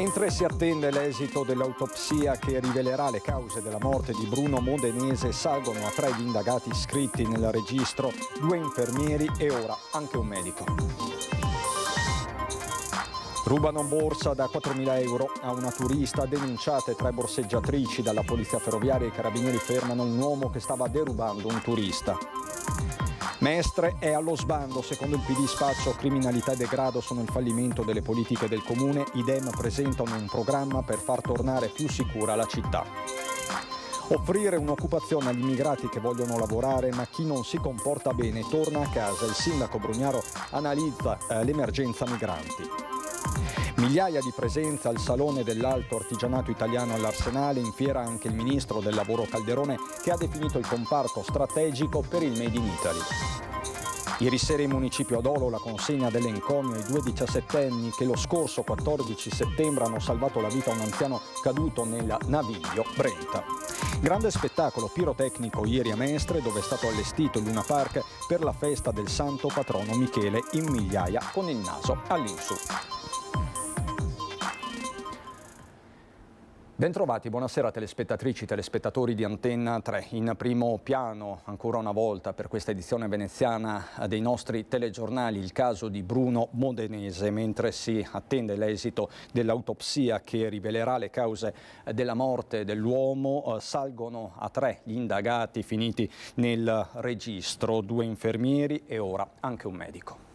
Mentre si attende l'esito dell'autopsia che rivelerà le cause della morte di Bruno Modenese, salgono a 3 gli indagati iscritti nel registro, 2 infermieri e ora anche un medico. Rubano borsa da 4.000 euro a una turista, denunciate 3 borseggiatrici dalla polizia ferroviaria. I carabinieri fermano un uomo che stava derubando un turista. Mestre è allo sbando, secondo il PD spaccio, criminalità e degrado sono il fallimento delle politiche del comune. I Dem presentano un programma per far tornare più sicura la città. Offrire un'occupazione agli immigrati che vogliono lavorare, ma chi non si comporta bene torna a casa. Il sindaco Brugnaro analizza l'emergenza migranti. Migliaia di presenze al Salone dell'Alto Artigianato Italiano all'Arsenale, in fiera anche il ministro del lavoro Calderone che ha definito il comparto strategico per il Made in Italy. Ieri sera in municipio Adolo la consegna dell'encomio ai 2 diciassettenni che lo scorso 14 settembre hanno salvato la vita a un anziano caduto nel Naviglio Brenta. Grande spettacolo pirotecnico ieri a Mestre, dove è stato allestito il Luna Park per la festa del santo patrono Michele, in migliaia con il naso all'insù. Bentrovati, buonasera telespettatrici, telespettatori di Antenna 3. In primo piano, ancora una volta per questa edizione veneziana dei nostri telegiornali, il caso di Bruno Modenese, mentre si attende l'esito dell'autopsia che rivelerà le cause della morte dell'uomo. Salgono a 3 gli indagati finiti nel registro, 2 infermieri e ora anche un medico.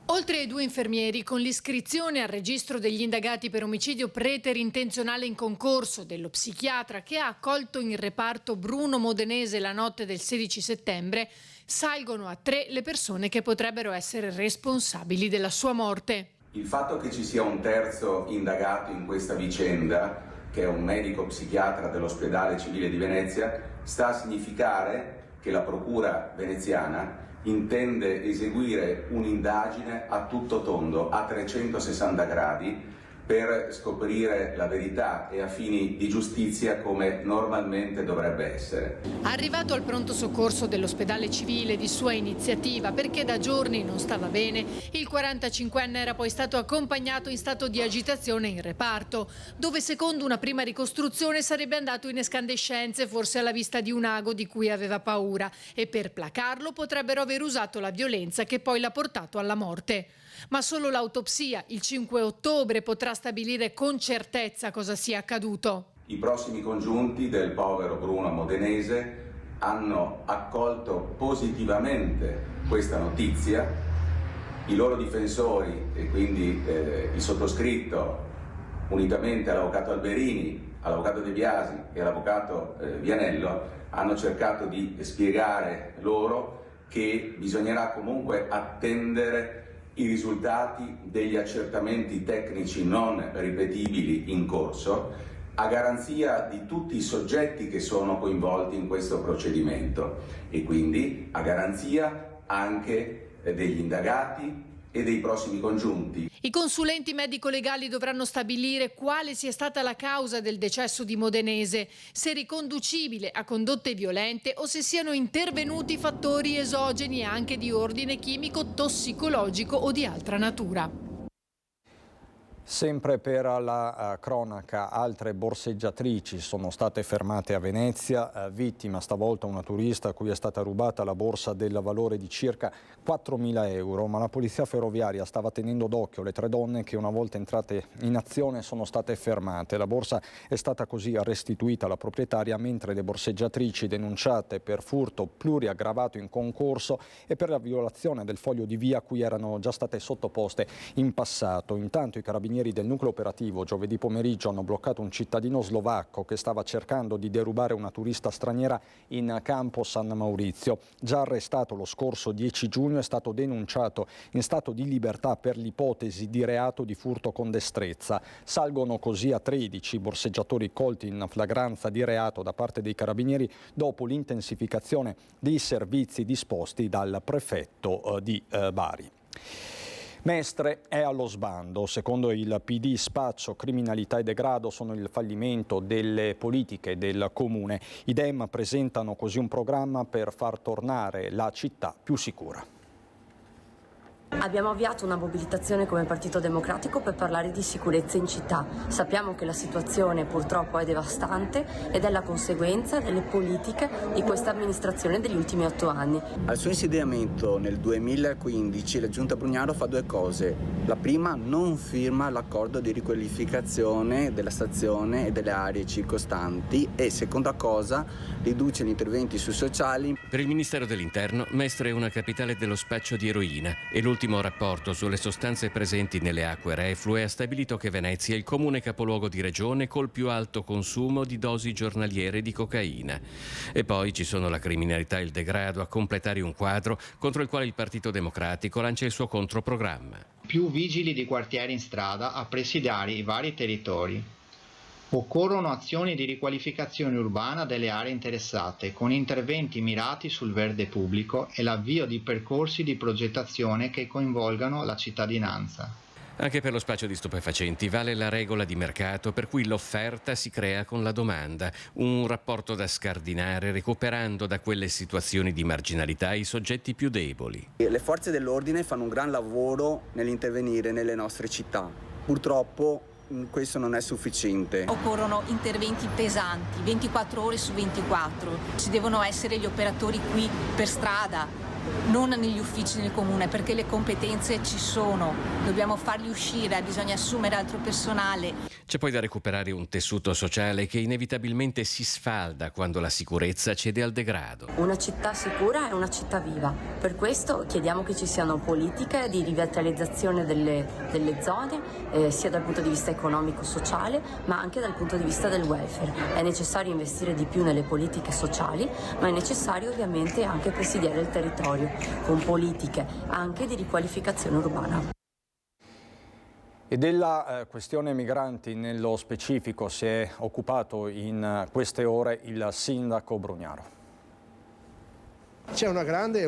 Oltre ai 2 infermieri, con l'iscrizione al registro degli indagati per omicidio preterintenzionale in concorso dello psichiatra che ha accolto in reparto Bruno Modenese la notte del 16 settembre, salgono a 3 le persone che potrebbero essere responsabili della sua morte. Il fatto che ci sia un terzo indagato in questa vicenda, che è un medico psichiatra dell'ospedale civile di Venezia, sta a significare che la procura veneziana intende eseguire un'indagine a tutto tondo, a 360 gradi, per scoprire la verità e a fini di giustizia come normalmente dovrebbe essere. Arrivato al pronto soccorso dell'ospedale civile di sua iniziativa perché da giorni non stava bene, il 45enne era poi stato accompagnato in stato di agitazione in reparto, dove secondo una prima ricostruzione sarebbe andato in escandescenze, forse alla vista di un ago di cui aveva paura, e per placarlo potrebbero aver usato la violenza che poi l'ha portato alla morte. Ma solo l'autopsia, il 5 ottobre, potrà stabilire con certezza cosa sia accaduto. I prossimi congiunti del povero Bruno Modenese hanno accolto positivamente questa notizia. I loro difensori, e quindi il sottoscritto, unitamente all'avvocato Alberini, all'avvocato De Biasi e all'avvocato Vianello, hanno cercato di spiegare loro che bisognerà comunque attendere i risultati degli accertamenti tecnici non ripetibili in corso, a garanzia di tutti i soggetti che sono coinvolti in questo procedimento e quindi a garanzia anche degli indagati e dei prossimi congiunti. I consulenti medico-legali dovranno stabilire quale sia stata la causa del decesso di Modenese, se riconducibile a condotte violente o se siano intervenuti fattori esogeni anche di ordine chimico, tossicologico o di altra natura. Sempre per la cronaca, altre borseggiatrici sono state fermate a Venezia, vittima stavolta una turista a cui è stata rubata la borsa del valore di circa 4.000 euro, ma la polizia ferroviaria stava tenendo d'occhio le 3 donne che una volta entrate in azione sono state fermate. La borsa è stata così restituita alla proprietaria, mentre le borseggiatrici denunciate per furto pluriaggravato in concorso e per la violazione del foglio di via a cui erano già state sottoposte in passato. Intanto i carabinieri del nucleo operativo giovedì pomeriggio hanno bloccato un cittadino slovacco che stava cercando di derubare una turista straniera in campo San Maurizio. Già arrestato lo scorso 10 giugno, è stato denunciato in stato di libertà per l'ipotesi di reato di furto con destrezza. Salgono così a 13 borseggiatori colti in flagranza di reato da parte dei carabinieri dopo l'intensificazione dei servizi disposti dal prefetto di Bari. Mestre è allo sbando. Secondo il PD spaccio, criminalità e degrado sono il fallimento delle politiche del comune. I Dem presentano così un programma per far tornare la città più sicura. Abbiamo avviato una mobilitazione come Partito Democratico per parlare di sicurezza in città. Sappiamo che la situazione purtroppo è devastante ed è la conseguenza delle politiche di questa amministrazione degli ultimi 8 anni. Al suo insediamento nel 2015 la Giunta Brugnaro fa 2 cose. La prima, non firma l'accordo di riqualificazione della stazione e delle aree circostanti, e seconda cosa, riduce gli interventi sui sociali. Per il Ministero dell'Interno Mestre è una capitale dello spaccio di eroina e l'ultimo rapporto sulle sostanze presenti nelle acque reflue ha stabilito che Venezia è il comune capoluogo di regione col più alto consumo di dosi giornaliere di cocaina. E poi ci sono la criminalità e il degrado a completare un quadro contro il quale il Partito Democratico lancia il suo controprogramma. Più vigili di quartiere in strada a presidiare i vari territori. Occorrono azioni di riqualificazione urbana delle aree interessate, con interventi mirati sul verde pubblico e l'avvio di percorsi di progettazione che coinvolgano la cittadinanza. Anche per lo spaccio di stupefacenti vale la regola di mercato per cui l'offerta si crea con la domanda, un rapporto da scardinare recuperando da quelle situazioni di marginalità i soggetti più deboli. Le forze dell'ordine fanno un gran lavoro nell'intervenire nelle nostre città. Purtroppo questo non è sufficiente. Occorrono interventi pesanti, 24 ore su 24. Ci devono essere gli operatori qui per strada, non negli uffici nel comune, perché le competenze ci sono. Dobbiamo farli uscire, bisogna assumere altro personale. C'è poi da recuperare un tessuto sociale che inevitabilmente si sfalda quando la sicurezza cede al degrado. Una città sicura è una città viva. Per questo chiediamo che ci siano politiche di rivitalizzazione delle zone, sia dal punto di vista economico-sociale, ma anche dal punto di vista del welfare. È necessario investire di più nelle politiche sociali, ma è necessario ovviamente anche presidiare il territorio con politiche anche di riqualificazione urbana. E della questione migranti nello specifico si è occupato in queste ore il sindaco Brugnaro. C'è un grande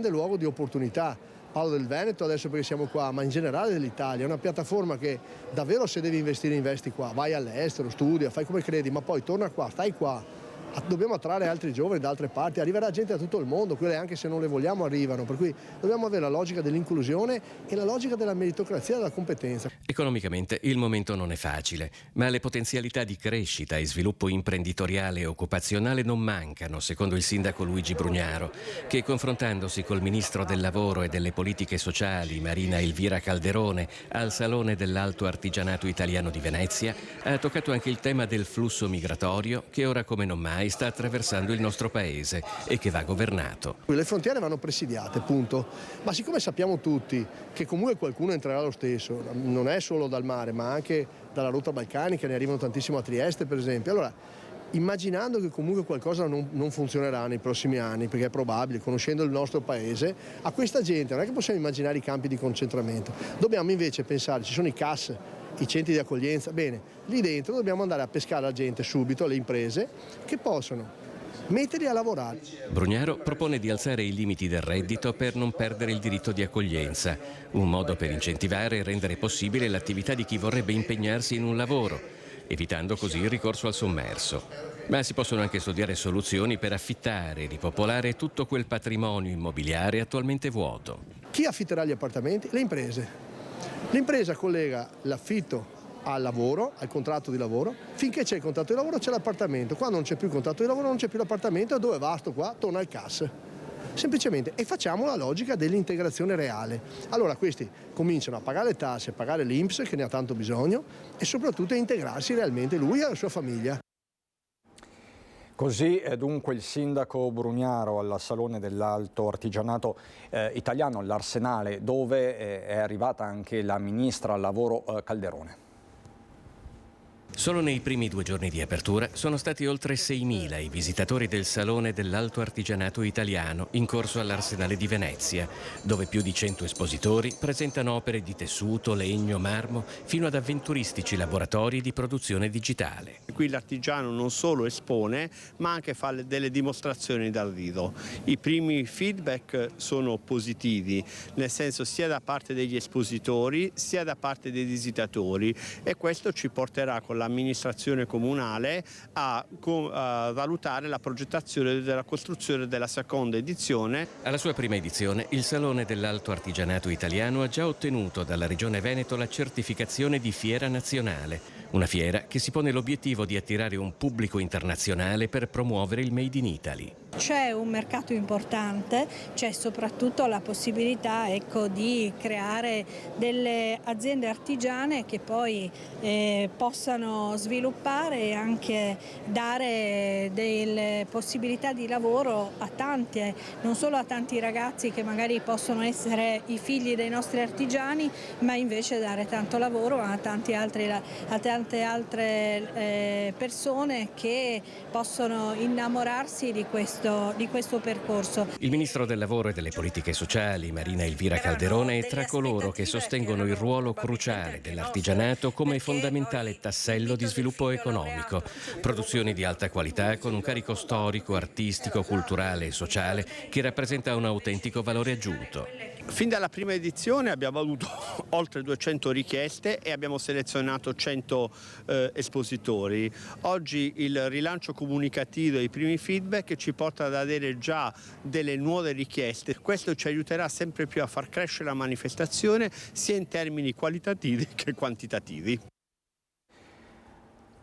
luogo di opportunità. Parlo del Veneto adesso perché siamo qua, ma in generale dell'Italia. È una piattaforma che davvero, se devi investire, investi qua. Vai all'estero, studia, fai come credi, ma poi torna qua, stai qua. Dobbiamo attrarre altri giovani da altre parti, arriverà gente da tutto il mondo, quelle anche se non le vogliamo arrivano, per cui dobbiamo avere la logica dell'inclusione e la logica della meritocrazia e della competenza. Economicamente il momento non è facile, ma le potenzialità di crescita e sviluppo imprenditoriale e occupazionale non mancano, secondo il sindaco Luigi Brugnaro, che confrontandosi col ministro del lavoro e delle politiche sociali Marina Elvira Calderone al Salone dell'Alto Artigianato Italiano di Venezia ha toccato anche il tema del flusso migratorio che ora come non mai sta attraversando il nostro paese e che va governato. Le frontiere vanno presidiate, punto. Ma siccome sappiamo tutti che comunque qualcuno entrerà lo stesso, non è solo dal mare, ma anche dalla rotta balcanica, ne arrivano tantissimo a Trieste per esempio, allora immaginando che comunque qualcosa non funzionerà nei prossimi anni, perché è probabile, conoscendo il nostro paese, a questa gente non è che possiamo immaginare i campi di concentramento, dobbiamo invece pensare, ci sono i CAS, i centri di accoglienza, bene, lì dentro dobbiamo andare a pescare la gente subito, le imprese, che possono metterli a lavorare. Brugnaro propone di alzare i limiti del reddito per non perdere il diritto di accoglienza, un modo per incentivare e rendere possibile l'attività di chi vorrebbe impegnarsi in un lavoro, evitando così il ricorso al sommerso. Ma si possono anche studiare soluzioni per affittare e ripopolare tutto quel patrimonio immobiliare attualmente vuoto. Chi affitterà gli appartamenti? Le imprese. L'impresa collega l'affitto al lavoro, al contratto di lavoro. Finché c'è il contratto di lavoro c'è l'appartamento. Quando non c'è più il contratto di lavoro non c'è più l'appartamento, e dove va sto qua? Torna al CAS. Semplicemente, e facciamo la logica dell'integrazione reale. Allora questi cominciano a pagare le tasse, a pagare l'INPS che ne ha tanto bisogno e soprattutto a integrarsi realmente lui e la sua famiglia. Così è dunque il sindaco Brugnaro al Salone dell'Alto Artigianato Italiano, all'Arsenale, dove è arrivata anche la ministra al lavoro Calderone. Solo nei primi 2 giorni di apertura sono stati oltre 6.000 i visitatori del Salone dell'Alto Artigianato Italiano in corso all'Arsenale di Venezia, dove più di 100 espositori presentano opere di tessuto, legno, marmo, fino ad avventuristici laboratori di produzione digitale. Qui l'artigiano non solo espone, ma anche fa delle dimostrazioni dal vivo. I primi feedback sono positivi, nel senso sia da parte degli espositori sia da parte dei visitatori, e questo ci porterà con la all'amministrazione comunale a valutare la progettazione della costruzione della seconda edizione. Alla sua prima edizione il Salone dell'Alto Artigianato Italiano ha già ottenuto dalla Regione Veneto la certificazione di fiera nazionale, una fiera che si pone l'obiettivo di attirare un pubblico internazionale per promuovere il Made in Italy. C'è un mercato importante, c'è soprattutto la possibilità di creare delle aziende artigiane che poi possano sviluppare e anche dare delle possibilità di lavoro a tanti, non solo a tanti ragazzi che magari possono essere i figli dei nostri artigiani, ma invece dare tanto lavoro a tante altre persone che possono innamorarsi di questo percorso. Il Ministro del Lavoro e delle Politiche Sociali, Marina Elvira Calderone, è tra coloro che sostengono il ruolo cruciale dell'artigianato come fondamentale tassello di sviluppo economico. Produzioni di alta qualità con un carico storico, artistico, culturale e sociale che rappresenta un autentico valore aggiunto. Fin dalla prima edizione abbiamo avuto oltre 200 richieste e abbiamo selezionato 100 espositori. Oggi il rilancio comunicativo e i primi feedback ci porta ad avere già delle nuove richieste. Questo ci aiuterà sempre più a far crescere la manifestazione sia in termini qualitativi che quantitativi.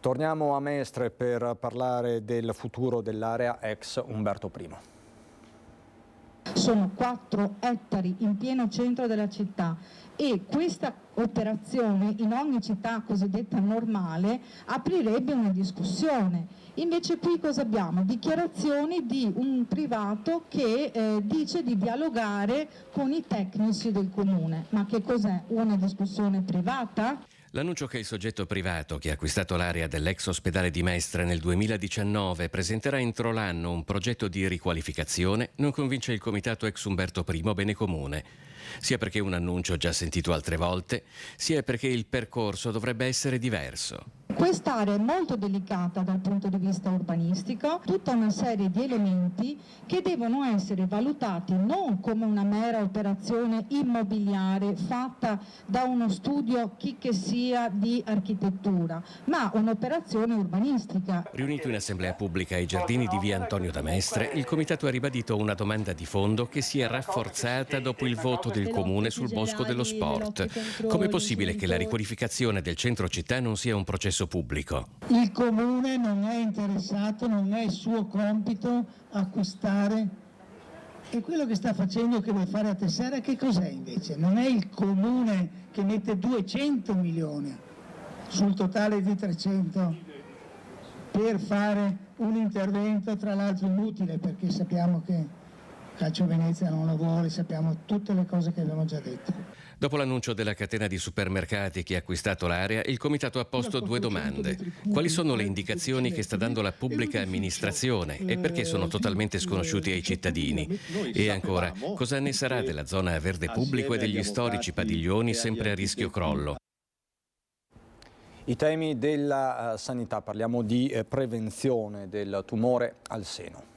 Torniamo a Mestre per parlare del futuro dell'area ex Umberto I. Sono 4 ettari in pieno centro della città e questa operazione in ogni città cosiddetta normale aprirebbe una discussione. Invece qui cosa abbiamo? Dichiarazioni di un privato che dice di dialogare con i tecnici del comune. Ma che cos'è? Una discussione privata? L'annuncio che il soggetto privato che ha acquistato l'area dell'ex ospedale di Mestre nel 2019 presenterà entro l'anno un progetto di riqualificazione non convince il comitato ex Umberto I Bene Comune, sia perché è un annuncio già sentito altre volte, sia perché il percorso dovrebbe essere diverso. Quest'area è molto delicata dal punto di vista urbanistico, tutta una serie di elementi che devono essere valutati non come una mera operazione immobiliare fatta da uno studio chi che sia di architettura, ma un'operazione urbanistica. Riunito in assemblea pubblica ai giardini di via Antonio da Mestre, il comitato ha ribadito una domanda di fondo che si è rafforzata dopo il voto del comune sul Bosco dello Sport. Com'è possibile che la riqualificazione del centro città non sia un processo pubblico? Il comune non è interessato, non è il suo compito acquistare, e quello che sta facendo, che vuole fare a Tessera, che cos'è invece? Non è il comune che mette 200 milioni sul totale di 300 per fare un intervento tra l'altro inutile, perché sappiamo che Calcio Venezia non lo vuole, sappiamo tutte le cose che abbiamo già detto. Dopo l'annuncio della catena di supermercati che ha acquistato l'area, il comitato ha posto 2 domande. Quali sono le indicazioni che sta dando la pubblica amministrazione e perché sono totalmente sconosciuti ai cittadini? E ancora, cosa ne sarà della zona verde pubblico e degli storici padiglioni sempre a rischio crollo? I temi della sanità, parliamo di prevenzione del tumore al seno.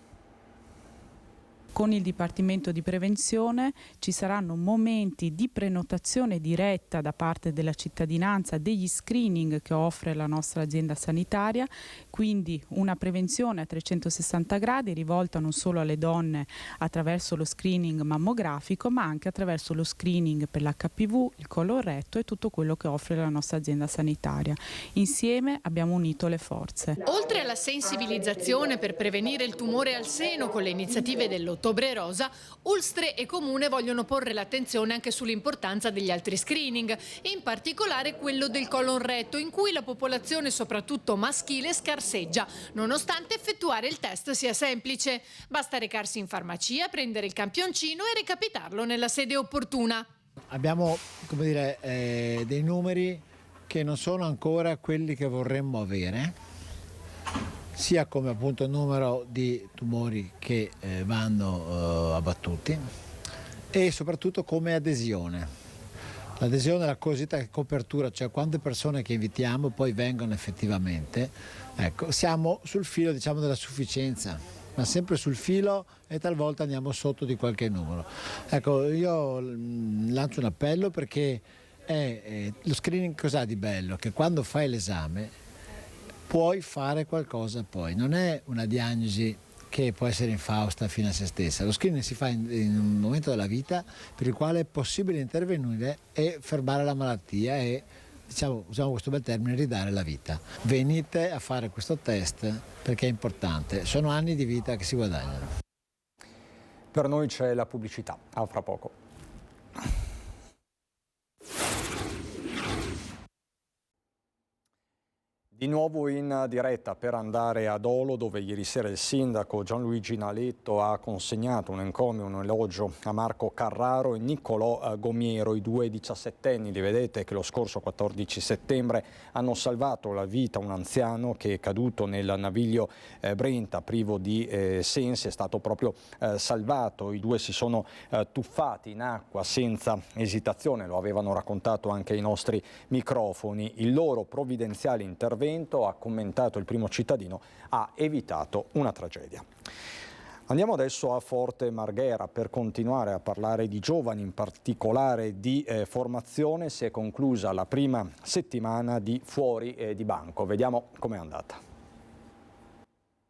Con il Dipartimento di Prevenzione ci saranno momenti di prenotazione diretta da parte della cittadinanza degli screening che offre la nostra azienda sanitaria, quindi una prevenzione a 360 gradi rivolta non solo alle donne attraverso lo screening mammografico, ma anche attraverso lo screening per l'HPV, il colon retto e tutto quello che offre la nostra azienda sanitaria. Insieme abbiamo unito le forze. Oltre alla sensibilizzazione per prevenire il tumore al seno con le iniziative dell'Ottobre Rosa, Ulstre e Comune vogliono porre l'attenzione anche sull'importanza degli altri screening, in particolare quello del colon retto, in cui la popolazione soprattutto maschile scarseggia, nonostante effettuare il test sia semplice. Basta recarsi in farmacia, prendere il campioncino e recapitarlo nella sede opportuna. Abbiamo, dei numeri che non sono ancora quelli che vorremmo avere, sia come appunto numero di tumori che vanno abbattuti e soprattutto come adesione. L'adesione è la cosiddetta copertura, cioè quante persone che invitiamo poi vengono effettivamente. Ecco, siamo sul filo della sufficienza, ma sempre sul filo e talvolta andiamo sotto di qualche numero. Ecco, io lancio un appello perché lo screening cos'ha di bello? Che quando fai l'esame puoi fare qualcosa poi. Non è una diagnosi che può essere infausta fino a se stessa. Lo screening si fa in un momento della vita per il quale è possibile intervenire e fermare la malattia e, diciamo, usiamo questo bel termine, ridare la vita. Venite a fare questo test perché è importante. Sono anni di vita che si guadagnano. Per noi c'è la pubblicità. A fra poco. Di nuovo in diretta per andare ad Olo, dove ieri sera il sindaco Gianluigi Naletto ha consegnato un encomio, un elogio a Marco Carraro e Niccolò Gomiero, i due 17enni, li vedete, che lo scorso 14 settembre hanno salvato la vita a un anziano che è caduto nel naviglio Brenta, privo di sensi, è stato proprio salvato. I due si sono tuffati in acqua senza esitazione, lo avevano raccontato anche ai nostri microfoni. Il loro provvidenziale intervento, ha commentato il primo cittadino, ha evitato una tragedia. Andiamo adesso a Forte Marghera per continuare a parlare di giovani, in particolare di formazione. Si è conclusa la prima settimana di Fuori di Banco. Vediamo com'è andata.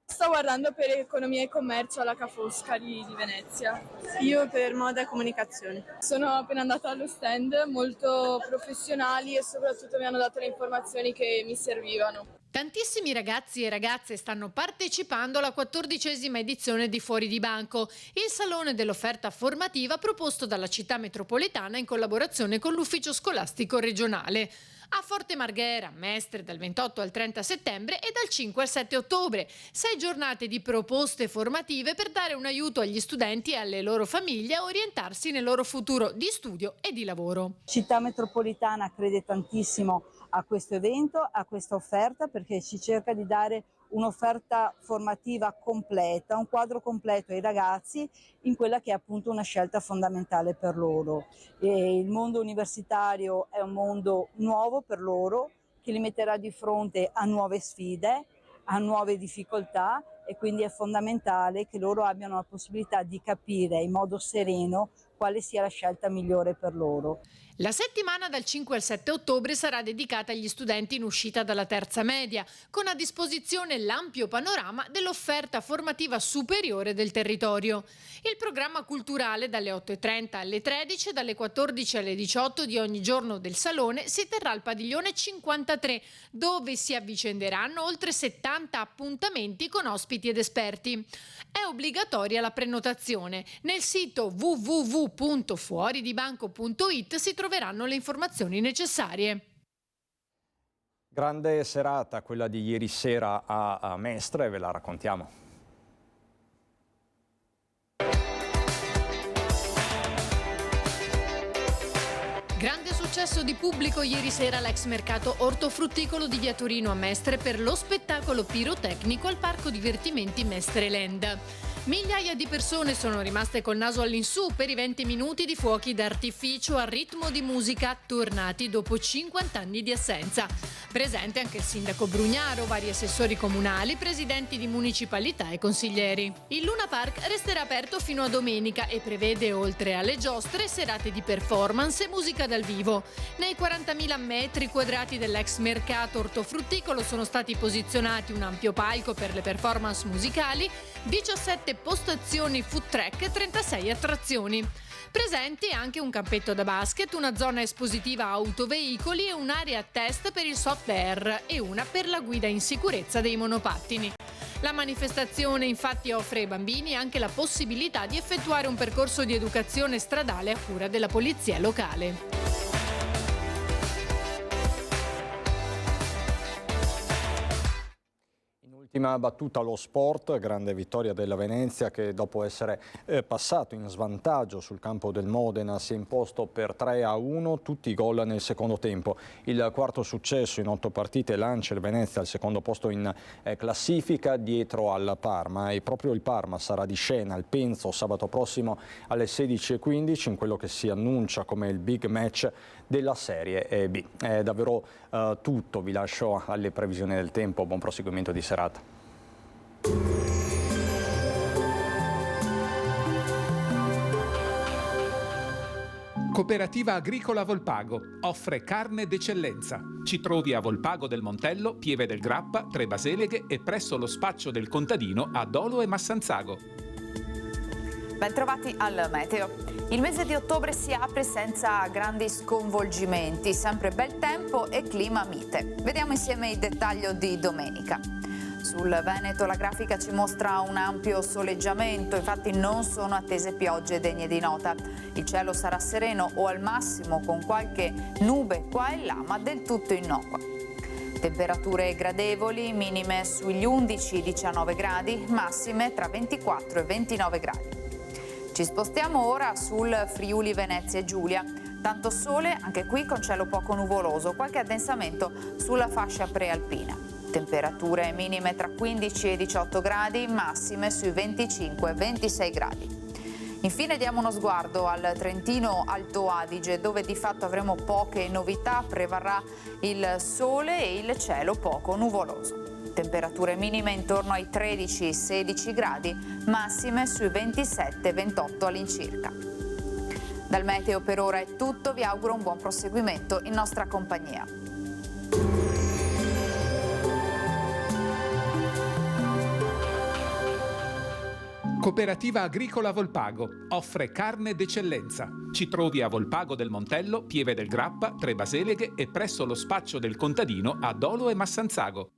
Sto guardando per economia e commercio alla Ca' Foscari di Venezia. Io per moda e comunicazione. Sono appena andata allo stand, molto professionali e soprattutto mi hanno dato le informazioni che mi servivano. Tantissimi ragazzi e ragazze stanno partecipando alla 14ª edizione di Fuori di Banco, il salone dell'offerta formativa proposto dalla città metropolitana in collaborazione con l'ufficio scolastico regionale. A Forte Marghera, Mestre, dal 28 al 30 settembre e dal 5 al 7 ottobre. 6 giornate di proposte formative per dare un aiuto agli studenti e alle loro famiglie a orientarsi nel loro futuro di studio e di lavoro. Città metropolitana crede tantissimo a questo evento, a questa offerta, perché si cerca di dare un'offerta formativa completa, un quadro completo ai ragazzi in quella che è appunto una scelta fondamentale per loro. E il mondo universitario è un mondo nuovo per loro, che li metterà di fronte a nuove sfide, a nuove difficoltà, e quindi è fondamentale che loro abbiano la possibilità di capire in modo sereno quale sia la scelta migliore per loro. La settimana dal 5 al 7 ottobre sarà dedicata agli studenti in uscita dalla terza media, con a disposizione l'ampio panorama dell'offerta formativa superiore del territorio. Il programma culturale dalle 8:30 alle 13 e dalle 14 alle 18 di ogni giorno del salone si terrà al padiglione 53, dove si avvicenderanno oltre 70 appuntamenti con ospiti ed esperti. È obbligatoria la prenotazione. Nel sito www.fuoridibanco.it si troveranno le informazioni necessarie. Grande serata quella di ieri sera a Mestre, ve la raccontiamo. Grande successo di pubblico ieri sera all'ex mercato ortofrutticolo di Via Torino a Mestre per lo spettacolo pirotecnico al parco divertimenti Mestre Land. Migliaia di persone sono rimaste col naso all'insù per i 20 minuti di fuochi d'artificio a ritmo di musica tornati dopo 50 anni di assenza. Presente anche il sindaco Brugnaro, vari assessori comunali, presidenti di municipalità e consiglieri. Il Luna Park resterà aperto fino a domenica e prevede, oltre alle giostre, serate di performance e musica dal vivo. Nei 40.000 metri quadrati dell'ex mercato ortofrutticolo sono stati posizionati un ampio palco per le performance musicali, 17 postazioni food track e 36 attrazioni. Presenti anche un campetto da basket, una zona espositiva autoveicoli e un'area test per il soft air e una per la guida in sicurezza dei monopattini. La manifestazione infatti offre ai bambini anche la possibilità di effettuare un percorso di educazione stradale a cura della polizia locale. Ultima battuta allo sport, grande vittoria della Venezia che dopo essere passato in svantaggio sul campo del Modena si è imposto per 3-1, tutti i gol nel secondo tempo. Il quarto successo in 8 partite lancia il Venezia al secondo posto in classifica dietro al Parma, e proprio il Parma sarà di scena al Penzo sabato prossimo alle 16:15 in quello che si annuncia come il big match della Serie B. È davvero tutto, vi lascio alle previsioni del tempo, buon proseguimento di serata. Cooperativa Agricola Volpago offre carne d'eccellenza. Ci trovi a Volpago del Montello, Pieve del Grappa, Tre Baseleghe e presso lo spaccio del contadino a Dolo e Massanzago. Bentrovati al meteo. Il mese di ottobre si apre senza grandi sconvolgimenti, sempre bel tempo e clima mite. Vediamo insieme il dettaglio di domenica. Sul Veneto la grafica ci mostra un ampio soleggiamento, infatti non sono attese piogge degne di nota. Il cielo sarà sereno o al massimo con qualche nube qua e là, ma del tutto innocua. Temperature gradevoli, minime sugli 11-19 gradi, massime tra 24 e 29 gradi. Ci spostiamo ora sul Friuli Venezia Giulia. Tanto sole, anche qui con cielo poco nuvoloso, qualche addensamento sulla fascia prealpina. Temperature minime tra 15 e 18 gradi, massime sui 25 e 26 gradi. Infine diamo uno sguardo al Trentino Alto Adige, dove di fatto avremo poche novità, prevarrà il sole e il cielo poco nuvoloso. Temperature minime intorno ai 13-16 gradi, massime sui 27-28 all'incirca. Dal meteo per ora è tutto, vi auguro un buon proseguimento in nostra compagnia. Cooperativa Agricola Volpago offre carne d'eccellenza. Ci trovi a Volpago del Montello, Pieve del Grappa, Tre Baseleghe e presso lo spaccio del contadino a Dolo e Massanzago.